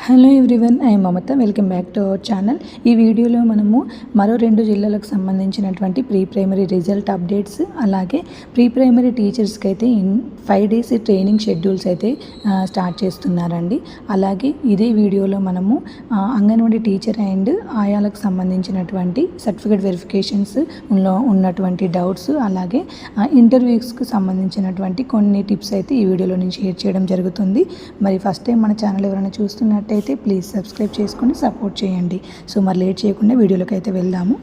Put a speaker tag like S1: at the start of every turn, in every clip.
S1: Hello everyone, I Mamata. Welcome back to our channel. ఈ వీడియోలో మనము మరో 2 జిల్లాలకు సంబంధించినటువంటి ప్రీ ప్రైమరీ రిజల్ట్ అప్డేట్స్, అలాగే ప్రీ ప్రైమరీ టీచర్స్కి అయితే 5 డేస్ ట్రైనింగ్ షెడ్యూల్స్ అయితే స్టార్ట్ చేస్తున్నారండి. అలాగే ఇదే వీడియోలో మనము అంగన్వాడీ టీచర్ అండ్ ఆయాలకు సంబంధించినటువంటి సర్టిఫికేట్ వెరిఫికేషన్స్ ఉన్నటువంటి డౌట్స్, అలాగే ఇంటర్వ్యూస్కి సంబంధించినటువంటి కొన్ని టిప్స్ అయితే ఈ వీడియోలో నేను షేర్ చేయడం జరుగుతుంది. మరి ఫస్ట్ టైం మన ఛానల్ ఎవరైనా చూస్తున్నట్టయితే ప్లీజ్ సబ్స్క్రైబ్ చేసుకొని సపోర్ట్ చేయండి. సో మరి లేట్ చేయకుండా వీడియోలోకి అయితే వెళ్దాము.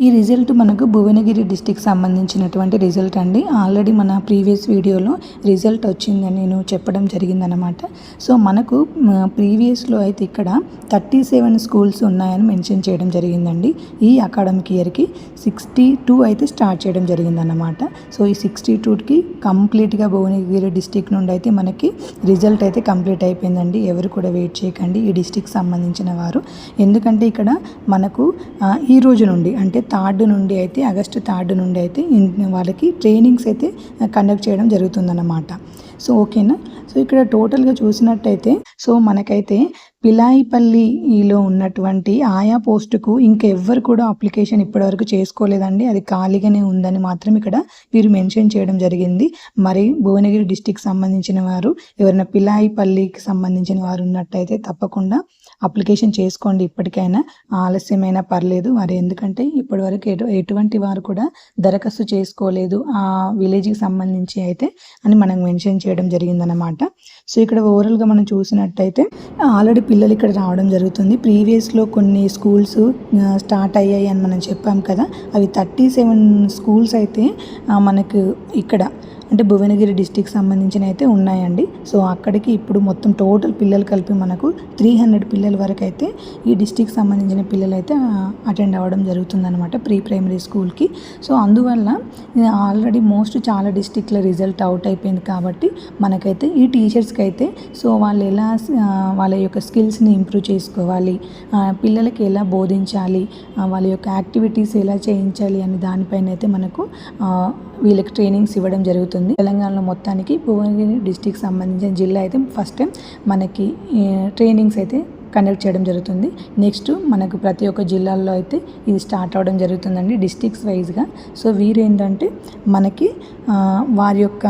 S1: ఈ రిజల్ట్ మనకు భువనగిరి డిస్టిక్ సంబంధించినటువంటి రిజల్ట్ అండి. ఆల్రెడీ మన ప్రీవియస్ వీడియోలో రిజల్ట్ వచ్చిందని నేను చెప్పడం జరిగిందనమాట. సో మనకు ప్రీవియస్లో అయితే ఇక్కడ 37 స్కూల్స్ ఉన్నాయని మెన్షన్ చేయడం జరిగిందండి. ఈ అకాడమిక్ ఇయర్కి 62 అయితే స్టార్ట్ చేయడం జరిగిందన్నమాట. సో ఈ 62కి కంప్లీట్గా భువనగిరి డిస్టిక్ నుండి అయితే మనకి రిజల్ట్ అయితే కంప్లీట్ అయిపోయిందండి. ఎవరు కూడా వెయిట్ చేయకండి ఈ డిస్టిక్ సంబంధించిన వారు. ఎందుకంటే ఇక్కడ మనకు ఈ రోజు నుండి అంటే 3rd నుండి అయితే ఆగస్టు 3rd నుండి అయితే వాళ్ళకి ట్రైనింగ్స్ అయితే కండక్ట్ చేయడం జరుగుతుందన్నమాట. సో ఓకేనా. సో ఇక్కడ టోటల్గా చూసినట్టయితే సో మనకైతే పిలాయిపల్లిలో ఉన్నటువంటి ఆయా పోస్టుకు ఇంకెవ్వరు కూడా అప్లికేషన్ ఇప్పటివరకు చేసుకోలేదండి. అది ఖాళీగానే ఉందని మాత్రం ఇక్కడ వీరు మెన్షన్ చేయడం జరిగింది. మరి భువనగిరి డిస్టిక్ సంబంధించిన వారు ఎవరైనా పిలాయిపల్లికి సంబంధించిన వారు ఉన్నట్టయితే తప్పకుండా అప్లికేషన్ చేసుకోండి. ఇప్పటికైనా ఆలస్యమైనా పర్లేదు. మరి ఎందుకంటే ఇప్పటివరకు ఎటువంటి వారు కూడా దరఖాస్తు చేసుకోలేదు ఆ విలేజ్కి సంబంధించి అయితే అని మనం మెన్షన్ చేయడం జరిగిందనమాట. సో ఇక్కడ ఓవరాల్గా మనం చూసినట్టయితే ఆల్రెడీ పిల్లలు ఇక్కడ రావడం జరుగుతుంది. ప్రీవియస్లో కొన్ని స్కూల్స్ స్టార్ట్ అయ్యాయి అని మనం చెప్పాం కదా, అవి 37 స్కూల్స్ అయితే మనకు ఇక్కడ అంటే భువనగిరి డిస్టిక్ సంబంధించిన అయితే ఉన్నాయండి. సో అక్కడికి ఇప్పుడు మొత్తం టోటల్ పిల్లలు కలిపి మనకు 300 పిల్లల వరకు అయితే ఈ డిస్టిక్ సంబంధించిన పిల్లలు అయితే అటెండ్ అవ్వడం జరుగుతుందన్నమాట ప్రీ ప్రైమరీ స్కూల్కి. సో అందువల్ల ఆల్రెడీ చాలా డిస్టిక్ల రిజల్ట్ అవుట్ అయిపోయింది కాబట్టి మనకైతే ఈ టీచర్స్కి అయితే సో వాళ్ళు ఎలా వాళ్ళ యొక్క స్కిల్స్ని ఇంప్రూవ్ చేసుకోవాలి, పిల్లలకి ఎలా బోధించాలి, వాళ్ళ యొక్క యాక్టివిటీస్ ఎలా చేయించాలి అనే దానిపైన అయితే మనకు వీళ్ళకి ట్రైనింగ్స్ ఇవ్వడం జరుగుతుంది. తెలంగాణలో మొత్తానికి భువనగిరి డిస్టిక్ సంబంధించిన జిల్లా అయితే ఫస్ట్ టైం మనకి ట్రైనింగ్స్ అయితే కండక్ట్ చేయడం జరుగుతుంది. నెక్స్ట్ మనకు ప్రతి ఒక్క జిల్లాల్లో అయితే ఇది స్టార్ట్ అవ్వడం జరుగుతుందండి డిస్టిక్స్ వైజ్గా. సో వీరేంటంటే మనకి వారి యొక్క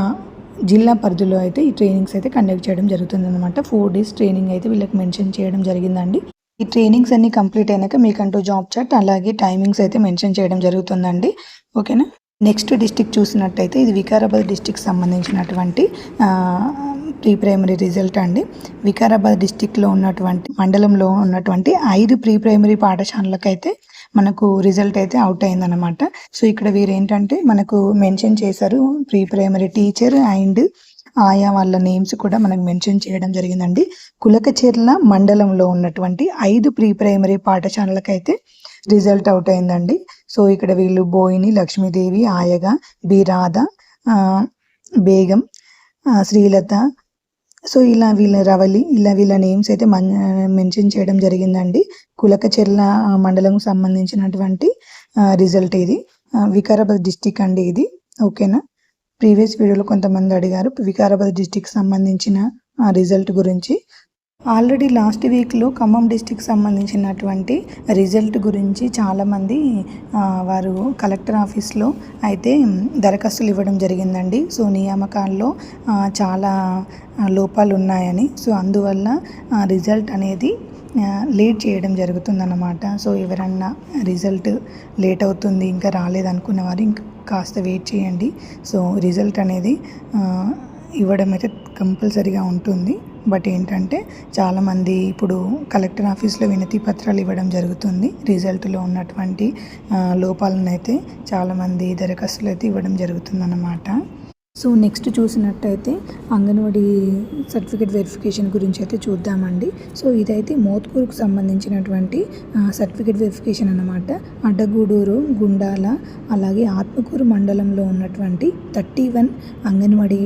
S1: జిల్లా పరిధిలో అయితే ఈ ట్రైనింగ్స్ అయితే కండక్ట్ చేయడం జరుగుతుంది అనమాట. 4 డేస్ ట్రైనింగ్ అయితే వీళ్ళకి మెన్షన్ చేయడం జరిగిందండి. ఈ ట్రైనింగ్స్ అన్ని కంప్లీట్ అయినాక మీకంటూ జాబ్ చార్ట్ అలాగే టైమింగ్స్ అయితే మెన్షన్ చేయడం జరుగుతుందండి. ఓకేనా. నెక్స్ట్ డిస్టిక్ చూసినట్టయితే ఇది వికారాబాద్ డిస్టిక్ సంబంధించినటువంటి ప్రీ ప్రైమరీ రిజల్ట్ అండి. వికారాబాద్ డిస్టిక్లో ఉన్నటువంటి మండలంలో ఉన్నటువంటి 5 ప్రీ ప్రైమరీ పాఠశాలలకైతే మనకు రిజల్ట్ అయితే అవుట్ అయిందనమాట. సో ఇక్కడ వీరేంటంటే మనకు మెన్షన్ చేశారు ప్రీ ప్రైమరీ టీచర్ అండ్ ఆయా వాళ్ళ నేమ్స్ కూడా మనకు మెన్షన్ చేయడం జరిగిందండి. కులకచెర్ల మండలంలో ఉన్నటువంటి 5 ప్రీ ప్రైమరీ పాఠశాలలకైతే రిజల్ట్ అవుట్ అయిందండి. సో ఇక్కడ వీళ్ళు బోయిని లక్ష్మీదేవి, ఆయగా, బి రాధ, బేగం, శ్రీలత, సో ఇలా వీళ్ళ రవలి, ఇలా వీళ్ళ నేమ్స్ అయితే మెన్షన్ చేయడం జరిగిందండి. కులకచెర్ల మండలం సంబంధించినటువంటి రిజల్ట్ ఇది. వికారాబాద్ డిస్టిక్ అండి ఇది. ఓకేనా. ప్రీవియస్ వీడియోలో కొంతమంది అడిగారు వికారాబాద్ డిస్టిక్ సంబంధించిన రిజల్ట్ గురించి. ఆల్రెడీ లాస్ట్ వీక్లో ఖమ్మం డిస్టిక్ సంబంధించినటువంటి రిజల్ట్ గురించి చాలామంది వారు కలెక్టర్ ఆఫీస్లో అయితే దరఖాస్తులు ఇవ్వడం జరిగిందండి. సో నియామకాల్లో చాలా లోపాలు ఉన్నాయని, సో అందువల్ల రిజల్ట్ అనేది లేట్ చేయడం జరుగుతుందన్నమాట. సో ఎవరన్నా రిజల్ట్ లేట్ అవుతుంది ఇంకా రాలేదనుకున్న వారు ఇంకా కాస్త వెయిట్ చేయండి. సో రిజల్ట్ అనేది ఇవ్వడం అయితే కంపల్సరీగా ఉంటుంది. బట్ ఏంటంటే చాలామంది ఇప్పుడు కలెక్టర్ ఆఫీస్లో వినతి పత్రాలు ఇవ్వడం జరుగుతుంది. రిజల్ట్లో ఉన్నటువంటి లోపాలను అయితే చాలామంది దరఖాస్తులు అయితే ఇవ్వడం జరుగుతుందన్నమాట. సో నెక్స్ట్ చూసినట్టయితే అంగన్వాడీ సర్టిఫికేట్ వెరిఫికేషన్ గురించి అయితే చూద్దామండి. సో ఇదైతే మోత్కూరుకు సంబంధించినటువంటి సర్టిఫికేట్ వెరిఫికేషన్ అన్నమాట. అడ్డగూడూరు, గుండాల, అలాగే ఆత్మకూరు మండలంలో ఉన్నటువంటి 31 అంగన్వాడీ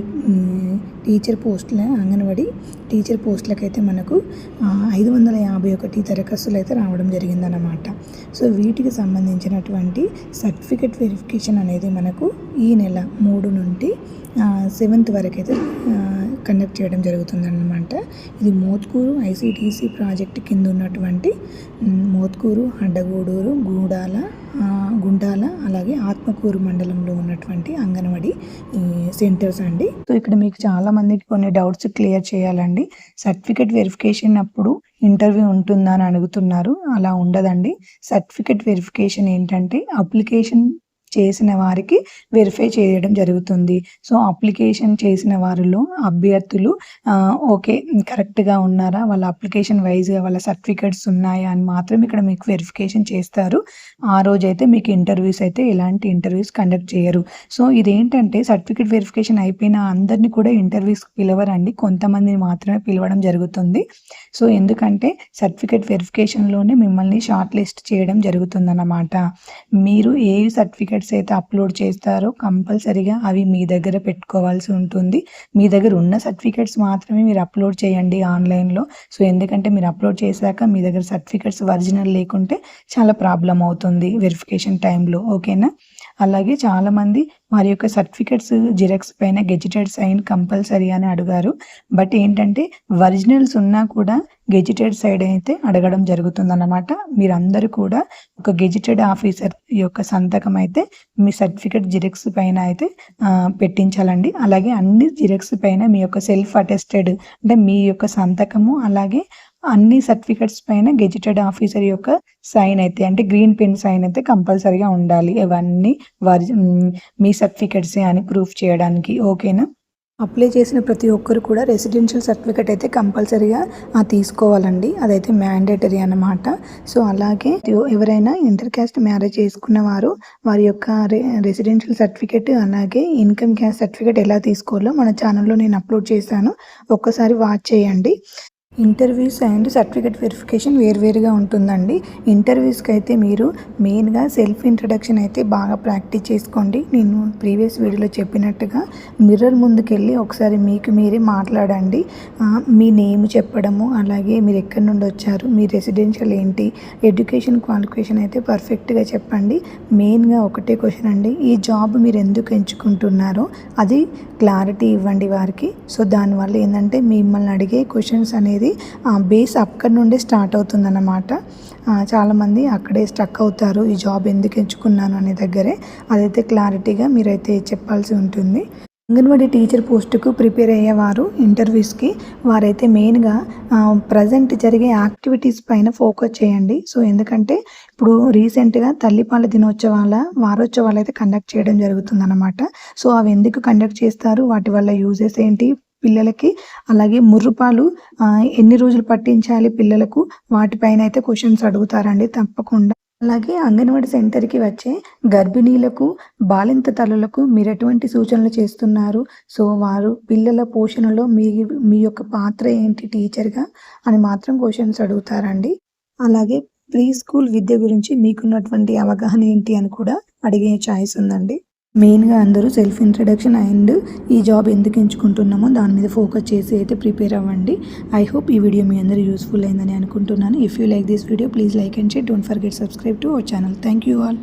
S1: టీచర్ పోస్టులకైతే మనకు 551 దరఖాస్తులు అయితే రావడం జరిగిందన్నమాట. సో వీటికి సంబంధించినటువంటి సర్టిఫికేట్ వెరిఫికేషన్ అనేది మనకు ఈ నెల 3 నుండి 7th వరకు అయితే కండక్ట్ చేయడం జరుగుతుందన్నమాట. ఇది మోత్కూరు ఐసిటిసి ప్రాజెక్ట్ కింద ఉన్నటువంటి మోత్కూరు, అడ్డగూడూరు, గుండాల అలాగే ఆత్మకూరు మండలంలో ఉన్నటువంటి అంగన్వాడీ సెంటర్స్ అండి. సో ఇక్కడ మీకు చాలా మందికి కొన్ని డౌట్స్ క్లియర్ చేయాలండి. సర్టిఫికేట్ వెరిఫికేషన్ అప్పుడు ఇంటర్వ్యూ ఉంటుందా అని అడుగుతున్నారు. అలా ఉండదండి. సర్టిఫికేట్ వెరిఫికేషన్ ఏంటంటే అప్లికేషన్ చేసిన వారికి వెరిఫై చేయడం జరుగుతుంది. సో అప్లికేషన్ చేసిన వారిలో అభ్యర్థులు ఓకే కరెక్ట్గా ఉన్నారా, వాళ్ళ అప్లికేషన్ వైజ్గా వాళ్ళ సర్టిఫికేట్స్ ఉన్నాయా అని మాత్రం ఇక్కడ మీకు వెరిఫికేషన్ చేస్తారు. ఆ రోజైతే మీకు ఇంటర్వ్యూస్ అయితే ఎలాంటి ఇంటర్వ్యూస్ కండక్ట్ చేయరు. సో ఇదేంటంటే సర్టిఫికేట్ వెరిఫికేషన్ అయిపోయిన అందరినీ కూడా ఇంటర్వ్యూస్ పిలవరండి, కొంతమందిని మాత్రమే పిలవడం జరుగుతుంది. సో ఎందుకంటే సర్టిఫికేట్ వెరిఫికేషన్లోనే మిమ్మల్ని షార్ట్ లిస్ట్ చేయడం జరుగుతుందన్నమాట. మీరు ఏ సర్టిఫికేట్స్ అయితే అప్లోడ్ చేస్తారో కంపల్సరీగా అవి మీ దగ్గర పెట్టుకోవాల్సి ఉంటుంది. మీ దగ్గర ఉన్న సర్టిఫికేట్స్ మాత్రమే మీరు అప్లోడ్ చేయండి ఆన్లైన్లో. సో ఎందుకంటే మీరు అప్లోడ్ చేశాక మీ దగ్గర సర్టిఫికేట్స్ ఒరిజినల్ లేకుంటే చాలా ప్రాబ్లం అవుతుంది వెరిఫికేషన్ టైంలో. ఓకేనా. అలాగే చాలామంది వారి యొక్క సర్టిఫికేట్స్ జిరాక్స్ పైన గెజిటెడ్ సైన్ కంపల్సరీ అని అడిగారు. బట్ ఏంటంటే ఒరిజినల్స్ ఉన్నా కూడా గెజిటెడ్ సైడ్ అయితే అడగడం జరుగుతుందన్నమాట. మీరందరూ కూడా ఒక గెజిటెడ్ ఆఫీసర్ యొక్క సంతకం అయితే మీ సర్టిఫికేట్ జిరాక్స్ పైన అయితే పెట్టించాలండి. అలాగే అన్ని జిరాక్స్ పైన మీ యొక్క సెల్ఫ్ అటెస్టెడ్ అంటే మీ యొక్క సంతకము, అలాగే అన్ని సర్టిఫికేట్స్ పైన గెజిటెడ్ ఆఫీసర్ యొక్క సైన్ అయితే అంటే గ్రీన్ పెన్ సైన్ అయితే కంపల్సరీగా ఉండాలి. ఇవన్నీ మీ సర్టిఫికేట్సే అని ప్రూఫ్ చేయడానికి. ఓకేనా. అప్లై చేసిన ప్రతి ఒక్కరు కూడా రెసిడెన్షియల్ సర్టిఫికేట్ అయితే కంపల్సరీగా తీసుకోవాలండి. అదైతే మ్యాండేటరీ అన్నమాట. సో అలాగే ఎవరైనా ఇంటర్ క్యాస్ట్ మ్యారేజ్ చేసుకున్న వారి యొక్క రెసిడెన్షియల్ సర్టిఫికేట్ అలాగే ఇన్కమ్ క్యాస్ట్ సర్టిఫికేట్ ఎలా తీసుకోవాలో మన ఛానల్లో నేను అప్లోడ్ చేశాను, ఒక్కసారి వాచ్ చేయండి. ఇంటర్వ్యూస్ అండ్ సర్టిఫికేట్ వెరిఫికేషన్ వేరువేరుగా ఉంటుందండి. ఇంటర్వ్యూస్కి అయితే మీరు మెయిన్గా సెల్ఫ్ ఇంట్రడక్షన్ అయితే బాగా ప్రాక్టీస్ చేసుకోండి. నేను ప్రీవియస్ వీడియోలో చెప్పినట్టుగా మిర్రర్ ముందుకెళ్ళి ఒకసారి మీకు మీరే మాట్లాడండి. మీ నేమ్ చెప్పడము, అలాగే మీరు ఎక్కడి నుండి వచ్చారు, మీ రెసిడెన్షియల్ ఏంటి, ఎడ్యుకేషన్ క్వాలిఫికేషన్ అయితే పర్ఫెక్ట్గా చెప్పండి. మెయిన్గా ఒకటే క్వశ్చన్ అండి, ఈ జాబ్ మీరు ఎందుకు ఎంచుకుంటున్నారో అది క్లారిటీ ఇవ్వండి వారికి. సో దానివల్ల ఏంటంటే మిమ్మల్ని అడిగే క్వశ్చన్స్ అనేది బేస్ అక్కడి నుండే స్టార్ట్ అవుతుందన్నమాట. చాలామంది అక్కడే స్టక్ అవుతారు, ఈ జాబ్ ఎందుకు ఎంచుకున్నాను అనే దగ్గరే. అదైతే క్లారిటీగా మీరైతే చెప్పాల్సి ఉంటుంది. అంగన్వాడీ టీచర్ పోస్టుకు ప్రిపేర్ అయ్యేవారు ఇంటర్వ్యూస్కి వారైతే మెయిన్గా ప్రజెంట్ జరిగే యాక్టివిటీస్ పైన ఫోకస్ చేయండి. సో ఎందుకంటే ఇప్పుడు రీసెంట్గా తల్లిపాల వారోత్సవాలు అయితే కండక్ట్ చేయడం జరుగుతుందన్నమాట. సో అవి ఎందుకు కండక్ట్ చేస్తారు, వాటి వల్ల యూజెస్ ఏంటి పిల్లలకి, అలాగే ముర్రుపాలు ఎన్ని రోజులు పట్టించాలి పిల్లలకు, వాటిపైన అయితే క్వశ్చన్స్ అడుగుతారండి తప్పకుండా. అలాగే అంగన్వాడీ సెంటర్కి వచ్చే గర్భిణీలకు, బాలింత తల్లులకు మీరు ఎటువంటి సూచనలు చేస్తున్నారు, సో వారు పిల్లల పోషణలో మీ యొక్క పాత్ర ఏంటి టీచర్గా అని మాత్రం క్వశ్చన్స్ అడుగుతారండి. అలాగే ప్రీ స్కూల్ విద్య గురించి మీకున్నటువంటి అవగాహన ఏంటి అని కూడా అడిగే ఛాయిస్ ఉందండి. మెయిన్గా అందరూ సెల్ఫ్ ఇంట్రడక్షన్ అండ్ ఈ జాబ్ ఎందుకు ఎంచుకుంటున్నామో దాని మీద ఫోకస్ చేసి అయితే ప్రిపేర్ అవ్వండి. ఐ హోప్ ఈ వీడియో మీ అందరూ యూస్ఫుల్ అయిందని అనుకుంటున్నాను. If you like this video please like and share. Don't forget subscribe to our channel. Thank you all.